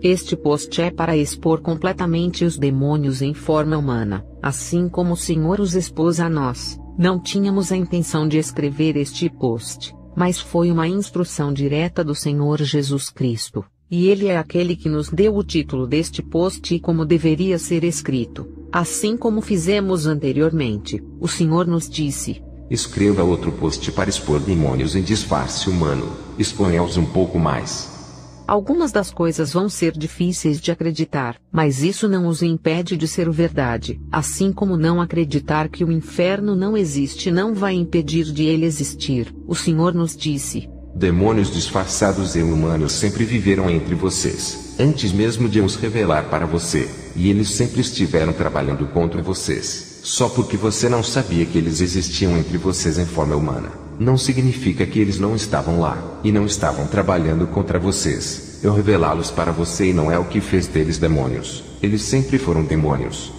Este post é para expor completamente os demônios em forma humana, assim como o Senhor os expôs a nós. Não tínhamos a intenção de escrever este post, mas foi uma instrução direta do Senhor Jesus Cristo, e Ele é aquele que nos deu o título deste post e como deveria ser escrito. Assim como fizemos anteriormente, o Senhor nos disse: escreva outro post para expor demônios em disfarce humano, exponha-os um pouco mais. Algumas das coisas vão ser difíceis de acreditar, mas isso não os impede de ser verdade. Assim como não acreditar que o inferno não existe não vai impedir de ele existir. O Senhor nos disse: demônios disfarçados e humanos sempre viveram entre vocês, antes mesmo de eu os revelar para você, e eles sempre estiveram trabalhando contra vocês, só porque você não sabia que eles existiam entre vocês em forma humana. Não significa que eles não estavam lá, e não estavam trabalhando contra vocês. Eu revelá-los para você e não é o que fez deles demônios. Eles sempre foram demônios.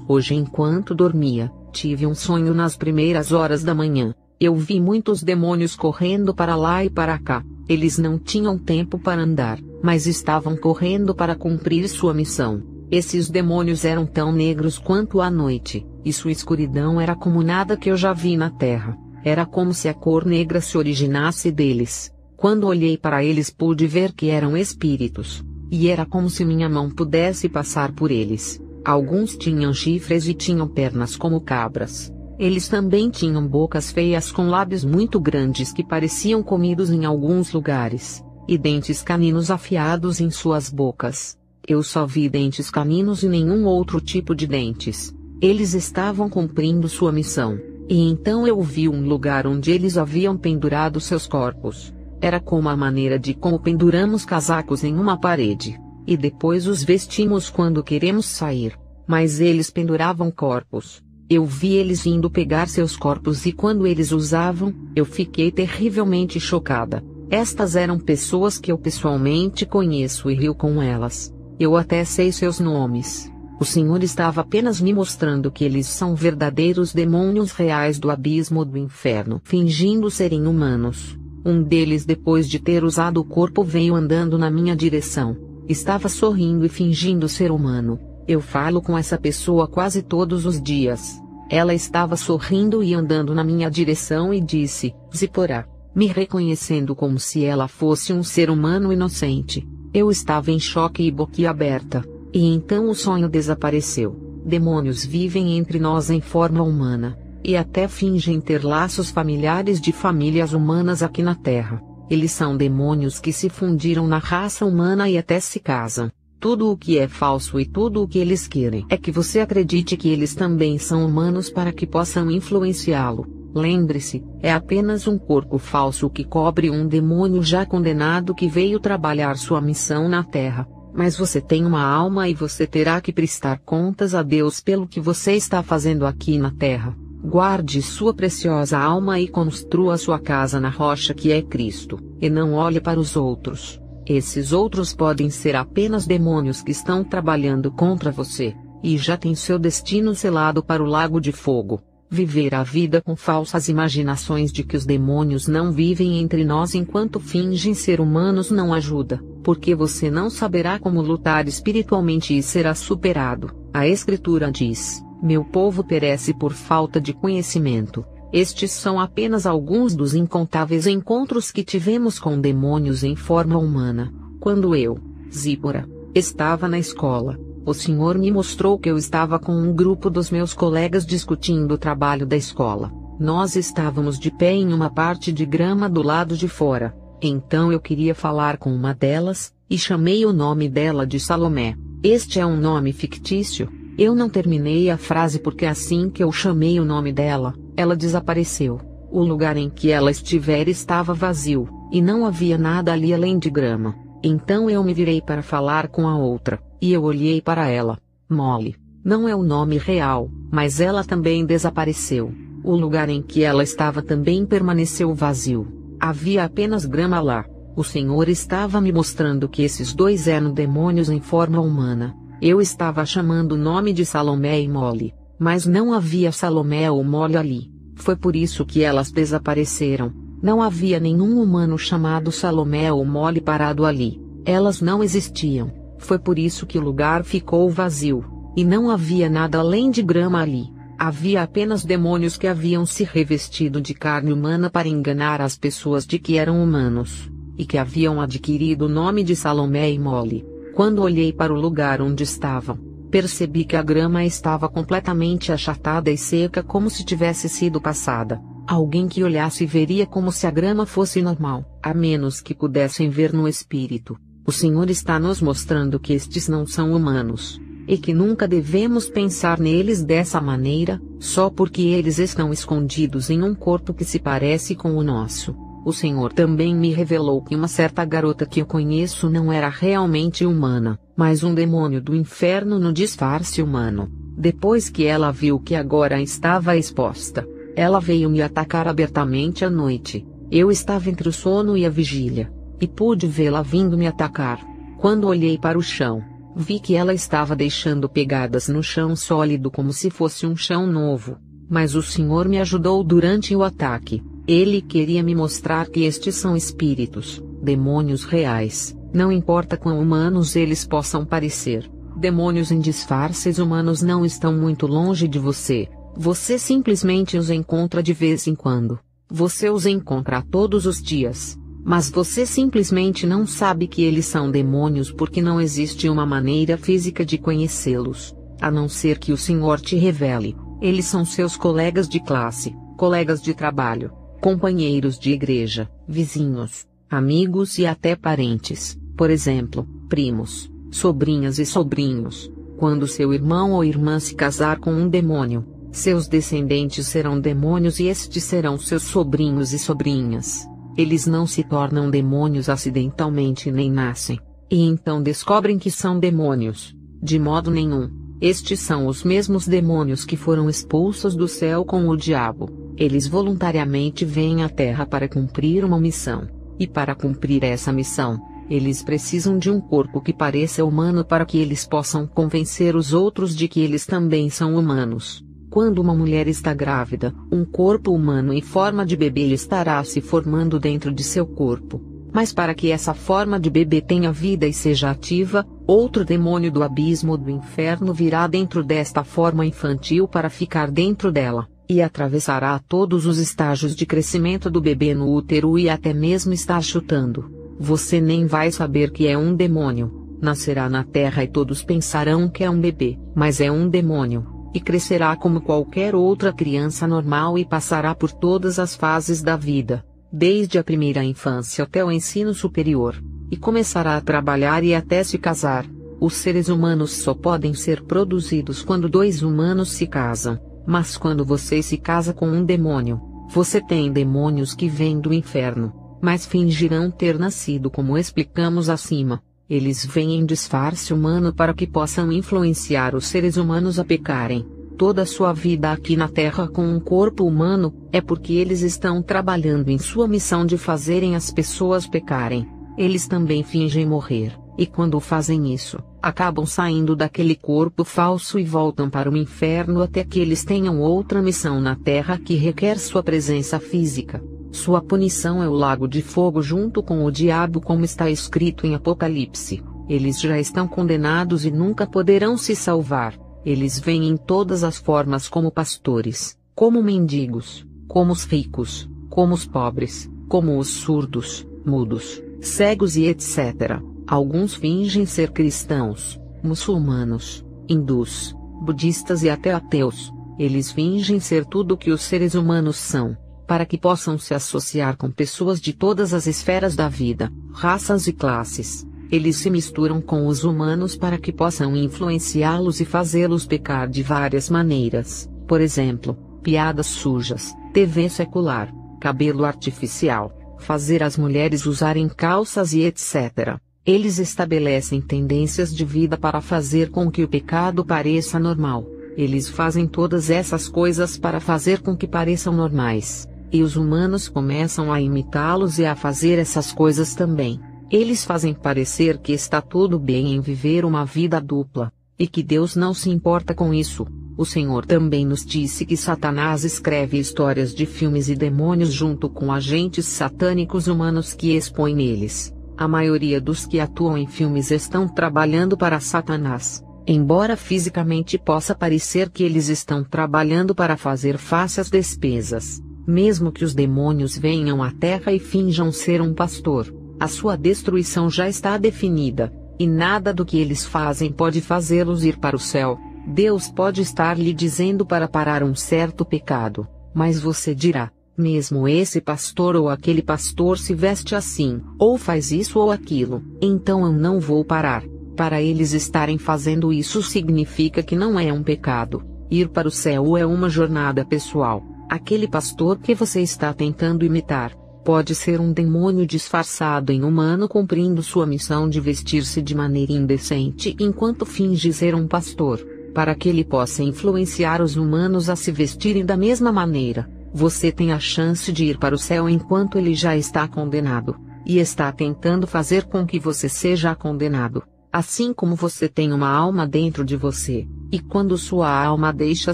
Hoje, enquanto dormia, tive um sonho nas primeiras horas da manhã. Eu vi muitos demônios correndo para lá e para cá. Eles não tinham tempo para andar, mas estavam correndo para cumprir sua missão. Esses demônios eram tão negros quanto a noite, e sua escuridão era como nada que eu já vi na terra. Era como se a cor negra se originasse deles. Quando olhei para eles pude ver que eram espíritos, e era como se minha mão pudesse passar por eles. Alguns tinham chifres e tinham pernas como cabras. Eles também tinham bocas feias com lábios muito grandes que pareciam comidos em alguns lugares, e dentes caninos afiados em suas bocas. Eu só vi dentes caninos e nenhum outro tipo de dentes. Eles estavam cumprindo sua missão. E então eu vi um lugar onde eles haviam pendurado seus corpos. Era como a maneira de como penduramos casacos em uma parede, e depois os vestimos quando queremos sair. Mas eles penduravam corpos. Eu vi eles indo pegar seus corpos e quando eles usavam, eu fiquei terrivelmente chocada. Estas eram pessoas que eu pessoalmente conheço e rio com elas. Eu até sei seus nomes. O Senhor estava apenas me mostrando que eles são verdadeiros demônios reais do abismo do inferno, fingindo serem humanos. Um deles, depois de ter usado o corpo, veio andando na minha direção. Estava sorrindo e fingindo ser humano. Eu falo com essa pessoa quase todos os dias. Ela estava sorrindo e andando na minha direção e disse: Zipporah, me reconhecendo como se ela fosse um ser humano inocente. Eu estava em choque e boquiaberta. E então o sonho desapareceu. Demônios vivem entre nós em forma humana, e até fingem ter laços familiares de famílias humanas aqui na Terra. Eles são demônios que se fundiram na raça humana e até se casam. Tudo o que é falso e tudo o que eles querem é que você acredite que eles também são humanos para que possam influenciá-lo. Lembre-se, é apenas um corpo falso que cobre um demônio já condenado que veio trabalhar sua missão na Terra. Mas você tem uma alma e você terá que prestar contas a Deus pelo que você está fazendo aqui na Terra. Guarde sua preciosa alma e construa sua casa na rocha que é Cristo, e não olhe para os outros. Esses outros podem ser apenas demônios que estão trabalhando contra você, e já tem seu destino selado para o lago de fogo. Viver a vida com falsas imaginações de que os demônios não vivem entre nós enquanto fingem ser humanos não ajuda, porque você não saberá como lutar espiritualmente e será superado. A Escritura diz: meu povo perece por falta de conhecimento. Estes são apenas alguns dos incontáveis encontros que tivemos com demônios em forma humana. Quando eu, Zipporah, estava na escola, o Senhor me mostrou que eu estava com um grupo dos meus colegas discutindo o trabalho da escola. Nós estávamos de pé em uma parte de grama do lado de fora. Então eu queria falar com uma delas, e chamei o nome dela de Salomé. Este é um nome fictício. Eu não terminei a frase porque assim que eu chamei o nome dela, ela desapareceu. O lugar em que ela estivera estava vazio, e não havia nada ali além de grama. Então eu me virei para falar com a outra, e eu olhei para ela. Molly. Não é o nome real, mas ela também desapareceu. O lugar em que ela estava também permaneceu vazio. Havia apenas grama lá. O Senhor estava me mostrando que esses dois eram demônios em forma humana. Eu estava chamando o nome de Salomé e Molly, mas não havia Salomé ou Molly ali. Foi por isso que elas desapareceram. Não havia nenhum humano chamado Salomé ou Molly parado ali. Elas não existiam. Foi por isso que o lugar ficou vazio, e não havia nada além de grama ali. Havia apenas demônios que haviam se revestido de carne humana para enganar as pessoas de que eram humanos, e que haviam adquirido o nome de Salomé e Mole. Quando olhei para o lugar onde estavam, percebi que a grama estava completamente achatada e seca como se tivesse sido passada. Alguém que olhasse veria como se a grama fosse normal, a menos que pudessem ver no espírito. O Senhor está nos mostrando que estes não são humanos, e que nunca devemos pensar neles dessa maneira, só porque eles estão escondidos em um corpo que se parece com o nosso. O Senhor também me revelou que uma certa garota que eu conheço não era realmente humana, mas um demônio do inferno no disfarce humano. Depois que ela viu que agora estava exposta, ela veio me atacar abertamente à noite. Eu estava entre o sono e a vigília, e pude vê-la vindo me atacar. Quando olhei para o chão, vi que ela estava deixando pegadas no chão sólido como se fosse um chão novo. Mas o Senhor me ajudou durante o ataque. Ele queria me mostrar que estes são espíritos, demônios reais, não importa quão humanos eles possam parecer. Demônios em disfarces humanos não estão muito longe de você. Você simplesmente os encontra de vez em quando. Você os encontra todos os dias. Mas você simplesmente não sabe que eles são demônios porque não existe uma maneira física de conhecê-los, a não ser que o Senhor te revele. Eles são seus colegas de classe, colegas de trabalho, companheiros de igreja, vizinhos, amigos e até parentes, por exemplo, primos, sobrinhas e sobrinhos. Quando seu irmão ou irmã se casar com um demônio, seus descendentes serão demônios e estes serão seus sobrinhos e sobrinhas. Eles não se tornam demônios acidentalmente nem nascem, e então descobrem que são demônios. De modo nenhum. Estes são os mesmos demônios que foram expulsos do céu com o diabo. Eles voluntariamente vêm à Terra para cumprir uma missão. E para cumprir essa missão, eles precisam de um corpo que pareça humano para que eles possam convencer os outros de que eles também são humanos. Quando uma mulher está grávida, um corpo humano em forma de bebê estará se formando dentro de seu corpo. Mas para que essa forma de bebê tenha vida e seja ativa, outro demônio do abismo do inferno virá dentro desta forma infantil para ficar dentro dela, e atravessará todos os estágios de crescimento do bebê no útero e até mesmo está chutando. Você nem vai saber que é um demônio. Nascerá na terra e todos pensarão que é um bebê, mas é um demônio. E crescerá como qualquer outra criança normal e passará por todas as fases da vida, desde a primeira infância até o ensino superior, e começará a trabalhar e até se casar. Os seres humanos só podem ser produzidos quando dois humanos se casam, mas quando você se casa com um demônio, você tem demônios que vêm do inferno, mas fingirão ter nascido como explicamos acima. Eles vêm em disfarce humano para que possam influenciar os seres humanos a pecarem. Toda a sua vida aqui na Terra com um corpo humano, é porque eles estão trabalhando em sua missão de fazerem as pessoas pecarem. Eles também fingem morrer, e quando fazem isso, acabam saindo daquele corpo falso e voltam para o inferno até que eles tenham outra missão na Terra que requer sua presença física. Sua punição é o lago de fogo junto com o diabo, como está escrito em Apocalipse. Eles já estão condenados e nunca poderão se salvar. Eles vêm em todas as formas como pastores, como mendigos, como os ricos, como os pobres, como os surdos, mudos, cegos e etc. Alguns fingem ser cristãos, muçulmanos, hindus, budistas e até ateus. Eles fingem ser tudo o que os seres humanos são, para que possam se associar com pessoas de todas as esferas da vida, raças e classes. Eles se misturam com os humanos para que possam influenciá-los e fazê-los pecar de várias maneiras, por exemplo, piadas sujas, TV secular, cabelo artificial, fazer as mulheres usarem calças e etc. Eles estabelecem tendências de vida para fazer com que o pecado pareça normal. Eles fazem todas essas coisas para fazer com que pareçam normais. E os humanos começam a imitá-los e a fazer essas coisas também. Eles fazem parecer que está tudo bem em viver uma vida dupla, e que Deus não se importa com isso. O Senhor também nos disse que Satanás escreve histórias de filmes e demônios junto com agentes satânicos humanos que expõe neles. A maioria dos que atuam em filmes estão trabalhando para Satanás, embora fisicamente possa parecer que eles estão trabalhando para fazer face às despesas. Mesmo que os demônios venham à Terra e finjam ser um pastor, a sua destruição já está definida, e nada do que eles fazem pode fazê-los ir para o céu. Deus pode estar lhe dizendo para parar um certo pecado, mas você dirá: mesmo esse pastor ou aquele pastor se veste assim, ou faz isso ou aquilo, então eu não vou parar. Para eles estarem fazendo isso significa que não é um pecado. Ir para o céu é uma jornada pessoal. Aquele pastor que você está tentando imitar pode ser um demônio disfarçado em humano cumprindo sua missão de vestir-se de maneira indecente enquanto finge ser um pastor, para que ele possa influenciar os humanos a se vestirem da mesma maneira. Você tem a chance de ir para o céu enquanto ele já está condenado, e está tentando fazer com que você seja condenado. Assim como você tem uma alma dentro de você, e quando sua alma deixa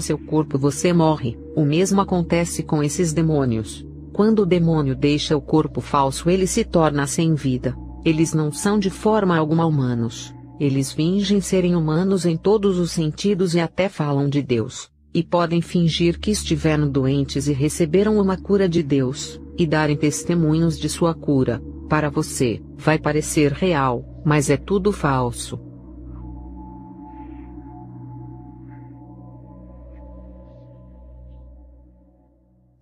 seu corpo você morre, o mesmo acontece com esses demônios. Quando o demônio deixa o corpo falso ele se torna sem vida. Eles não são de forma alguma humanos. Eles fingem serem humanos em todos os sentidos e até falam de Deus. E podem fingir que estiveram doentes e receberam uma cura de Deus, e darem testemunhos de sua cura. Para você, vai parecer real, mas é tudo falso.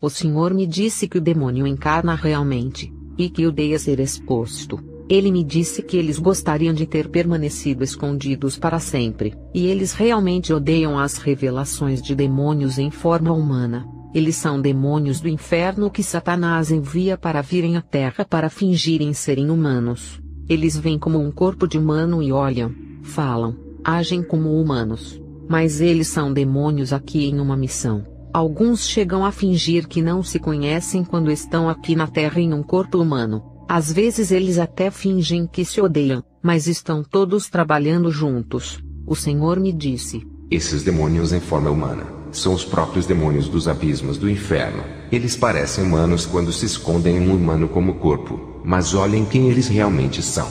O Senhor me disse que o demônio encarna realmente, e que odeia ser exposto. Ele me disse que eles gostariam de ter permanecido escondidos para sempre, e eles realmente odeiam as revelações de demônios em forma humana. Eles são demônios do inferno que Satanás envia para virem à Terra para fingirem serem humanos. Eles vêm como um corpo de humano e olham, falam, agem como humanos. Mas eles são demônios aqui em uma missão. Alguns chegam a fingir que não se conhecem quando estão aqui na Terra em um corpo humano. Às vezes eles até fingem que se odeiam, mas estão todos trabalhando juntos. O Senhor me disse: esses demônios em forma humana são os próprios demônios dos abismos do inferno. Eles parecem humanos quando se escondem em um humano como corpo, mas olhem quem eles realmente são.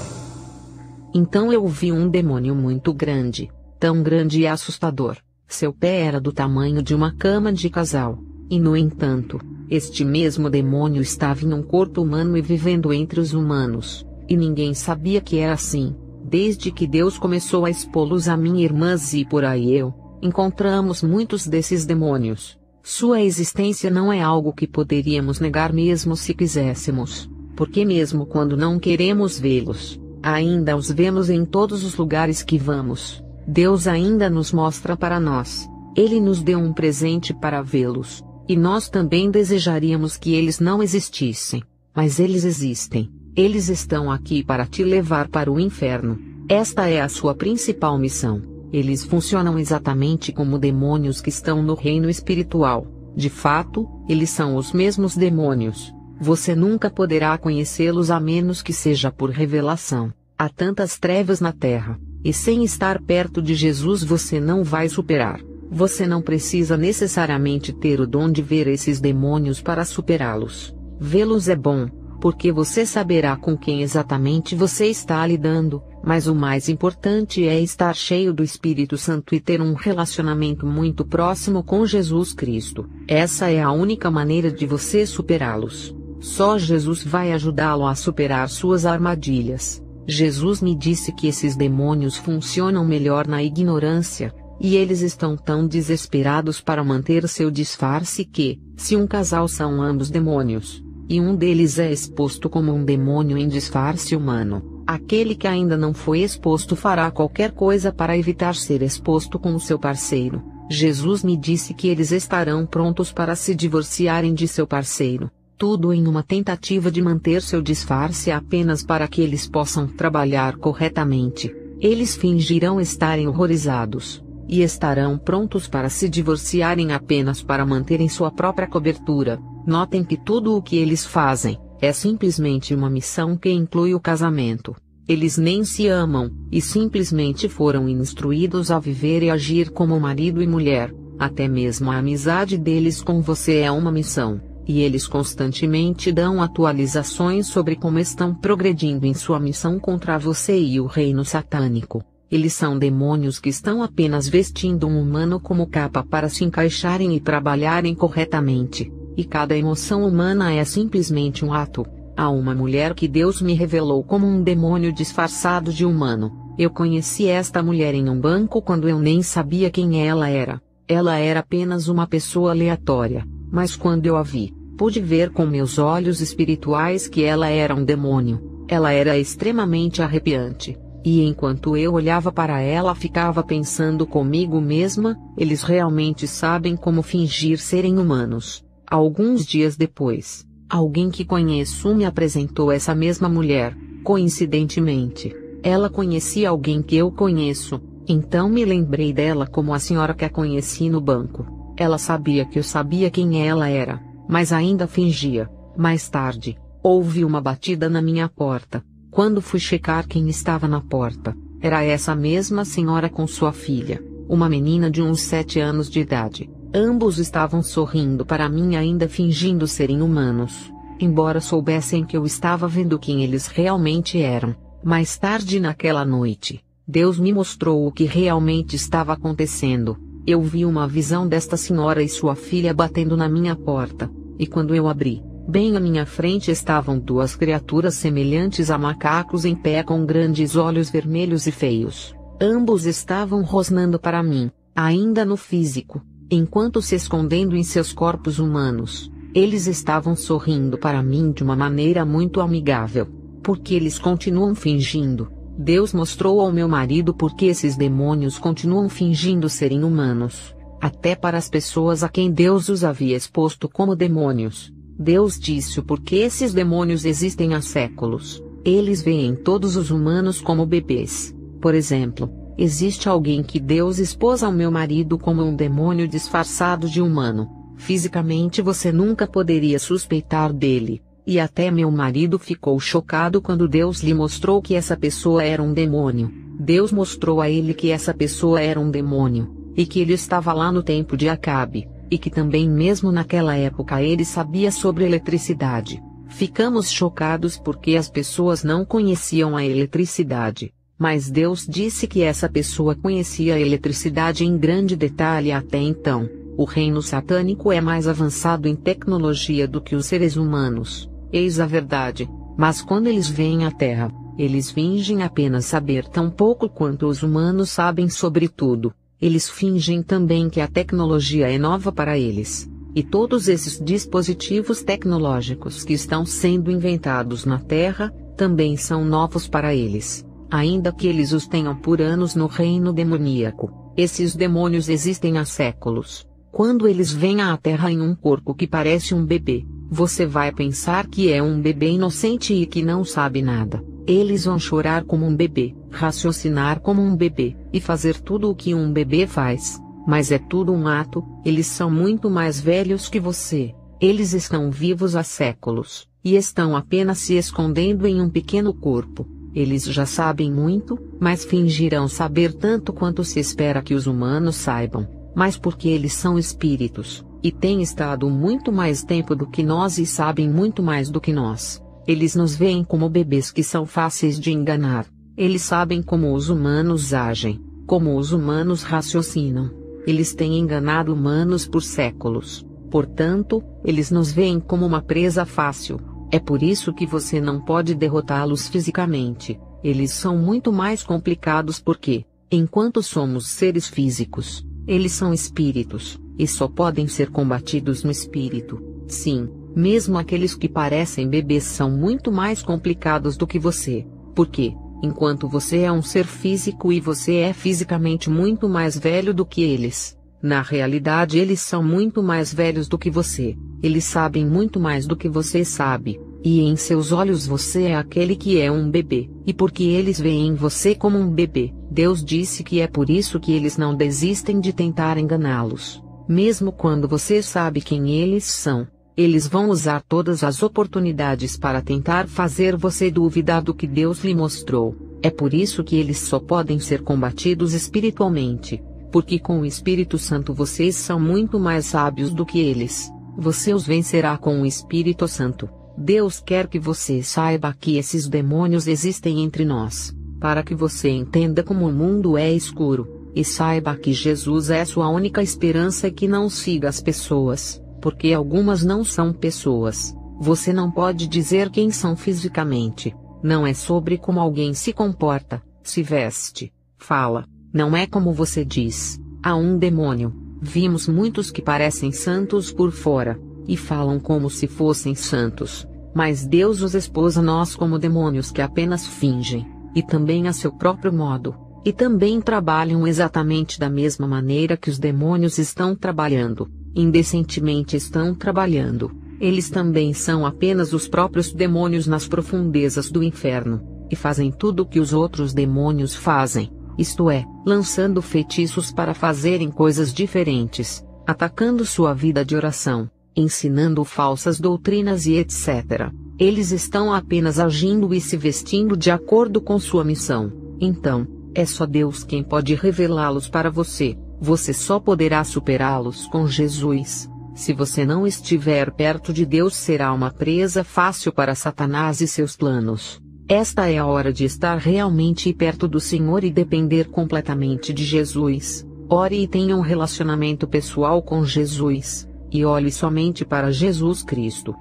Então eu vi um demônio muito grande, tão grande e assustador. Seu pé era do tamanho de uma cama de casal. E no entanto, este mesmo demônio estava em um corpo humano e vivendo entre os humanos. E ninguém sabia que era assim, desde que Deus começou a expô-los a mim, irmãs, e por aí encontramos muitos desses demônios. Sua existência não é algo que poderíamos negar mesmo se quiséssemos, porque mesmo quando não queremos vê-los, ainda os vemos em todos os lugares que vamos. Deus ainda nos mostra para nós. Ele nos deu um presente para vê-los, e nós também desejaríamos que eles não existissem, mas eles existem. Eles estão aqui para te levar para o inferno. Esta é a sua principal missão. Eles funcionam exatamente como demônios que estão no reino espiritual. De fato, eles são os mesmos demônios. Você nunca poderá conhecê-los a menos que seja por revelação. Há tantas trevas na terra, e sem estar perto de Jesus você não vai superar. Você não precisa necessariamente ter o dom de ver esses demônios para superá-los. Vê-los é bom, porque você saberá com quem exatamente você está lidando, mas o mais importante é estar cheio do Espírito Santo e ter um relacionamento muito próximo com Jesus Cristo. Essa é a única maneira de você superá-los. Só Jesus vai ajudá-lo a superar suas armadilhas. Jesus me disse que esses demônios funcionam melhor na ignorância, e eles estão tão desesperados para manter seu disfarce que, se um casal são ambos demônios, e um deles é exposto como um demônio em disfarce humano, aquele que ainda não foi exposto fará qualquer coisa para evitar ser exposto com o seu parceiro. Jesus me disse que eles estarão prontos para se divorciarem de seu parceiro, tudo em uma tentativa de manter seu disfarce apenas para que eles possam trabalhar corretamente. Eles fingirão estarem horrorizados, e estarão prontos para se divorciarem apenas para manterem sua própria cobertura. Notem que tudo o que eles fazem é simplesmente uma missão que inclui o casamento. Eles nem se amam, e simplesmente foram instruídos a viver e agir como marido e mulher. Até mesmo a amizade deles com você é uma missão. e eles constantemente dão atualizações sobre como estão progredindo em sua missão contra você e o reino satânico. Eles são demônios que estão apenas vestindo um humano como capa para se encaixarem e trabalharem corretamente, e cada emoção humana é simplesmente um ato. Há uma mulher que Deus me revelou como um demônio disfarçado de humano. Eu conheci esta mulher em um banco quando eu nem sabia quem ela era. Ela era apenas uma pessoa aleatória, mas quando eu a vi, pude ver com meus olhos espirituais que ela era um demônio. Ela era extremamente arrepiante, e enquanto eu olhava para ela ficava pensando comigo mesma, eles realmente sabem como fingir serem humanos. Alguns dias depois, alguém que conheço me apresentou essa mesma mulher, coincidentemente. Ela conhecia alguém que eu conheço, então me lembrei dela como a senhora que a conheci no banco. Ela sabia que eu sabia quem ela era, mas ainda fingia. Mais tarde, houve uma batida na minha porta. Quando fui checar quem estava na porta, era essa mesma senhora com sua filha, uma menina de uns 7 anos de idade. Ambos estavam sorrindo para mim ainda fingindo serem humanos, embora soubessem que eu estava vendo quem eles realmente eram. Mais tarde naquela noite, Deus me mostrou o que realmente estava acontecendo. Eu vi uma visão desta senhora e sua filha batendo na minha porta, e quando eu abri, bem à minha frente estavam 2 criaturas semelhantes a macacos em pé com grandes olhos vermelhos e feios. Ambos estavam rosnando para mim, ainda no físico, enquanto se escondendo em seus corpos humanos. Eles estavam sorrindo para mim de uma maneira muito amigável. Porque eles continuam fingindo. Deus mostrou ao meu marido porque esses demônios continuam fingindo serem humanos, até para as pessoas a quem Deus os havia exposto como demônios. Deus disse o porquê esses demônios existem há séculos. Eles veem todos os humanos como bebês. Por exemplo, existe alguém que Deus expôs ao meu marido como um demônio disfarçado de humano. Fisicamente você nunca poderia suspeitar dele. E até meu marido ficou chocado quando Deus lhe mostrou que essa pessoa era um demônio. Deus mostrou a ele que essa pessoa era um demônio, e que ele estava lá no tempo de Acabe, e que também mesmo naquela época ele sabia sobre eletricidade. Ficamos chocados porque as pessoas não conheciam a eletricidade, mas Deus disse que essa pessoa conhecia a eletricidade em grande detalhe até então. O reino satânico é mais avançado em tecnologia do que os seres humanos. Eis a verdade, mas quando eles vêm à Terra, eles fingem apenas saber tão pouco quanto os humanos sabem sobre tudo. Eles fingem também que a tecnologia é nova para eles. E todos esses dispositivos tecnológicos que estão sendo inventados na Terra, também são novos para eles, ainda que eles os tenham por anos no reino demoníaco. Esses demônios existem há séculos. Quando eles vêm à Terra em um corpo que parece um bebê, você vai pensar que é um bebê inocente e que não sabe nada. Eles vão chorar como um bebê, raciocinar como um bebê, e fazer tudo o que um bebê faz. Mas é tudo um ato. Eles são muito mais velhos que você. Eles estão vivos há séculos, e estão apenas se escondendo em um pequeno corpo. Eles já sabem muito, mas fingirão saber tanto quanto se espera que os humanos saibam. Mas porque eles são espíritos, e têm estado muito mais tempo do que nós e sabem muito mais do que nós, eles nos veem como bebês que são fáceis de enganar. Eles sabem como os humanos agem, como os humanos raciocinam. Eles têm enganado humanos por séculos. Portanto, eles nos veem como uma presa fácil. É por isso que você não pode derrotá-los fisicamente. Eles são muito mais complicados porque, enquanto somos seres físicos, eles são espíritos, e só podem ser combatidos no espírito. Sim, mesmo aqueles que parecem bebês são muito mais complicados do que você. Porque, enquanto você é um ser físico e você é fisicamente muito mais velho do que eles, na realidade eles são muito mais velhos do que você. Eles sabem muito mais do que você sabe, e em seus olhos você é aquele que é um bebê, e porque eles veem você como um bebê, Deus disse que é por isso que eles não desistem de tentar enganá-los. Mesmo quando você sabe quem eles são, eles vão usar todas as oportunidades para tentar fazer você duvidar do que Deus lhe mostrou. É por isso que eles só podem ser combatidos espiritualmente, porque com o Espírito Santo vocês são muito mais sábios do que eles. Você os vencerá com o Espírito Santo. Deus quer que você saiba que esses demônios existem entre nós, para que você entenda como o mundo é escuro, e saiba que Jesus é sua única esperança e que não siga as pessoas, porque algumas não são pessoas. Você não pode dizer quem são fisicamente. Não é sobre como alguém se comporta, se veste, fala. Não é como você diz. Há um demônio. Vimos muitos que parecem santos por fora, e falam como se fossem santos. Mas Deus os expôs a nós como demônios que apenas fingem, e também a seu próprio modo, e também trabalham exatamente da mesma maneira que os demônios estão trabalhando, indecentemente estão trabalhando. Eles também são apenas os próprios demônios nas profundezas do inferno, e fazem tudo o que os outros demônios fazem, isto é, lançando feitiços para fazerem coisas diferentes, atacando sua vida de oração, ensinando falsas doutrinas e etc. Eles estão apenas agindo e se vestindo de acordo com sua missão. Então, é só Deus quem pode revelá-los para você. Você só poderá superá-los com Jesus. Se você não estiver perto de Deus, será uma presa fácil para Satanás e seus planos. Esta é a hora de estar realmente perto do Senhor e depender completamente de Jesus. Ore e tenha um relacionamento pessoal com Jesus, e olhe somente para Jesus Cristo.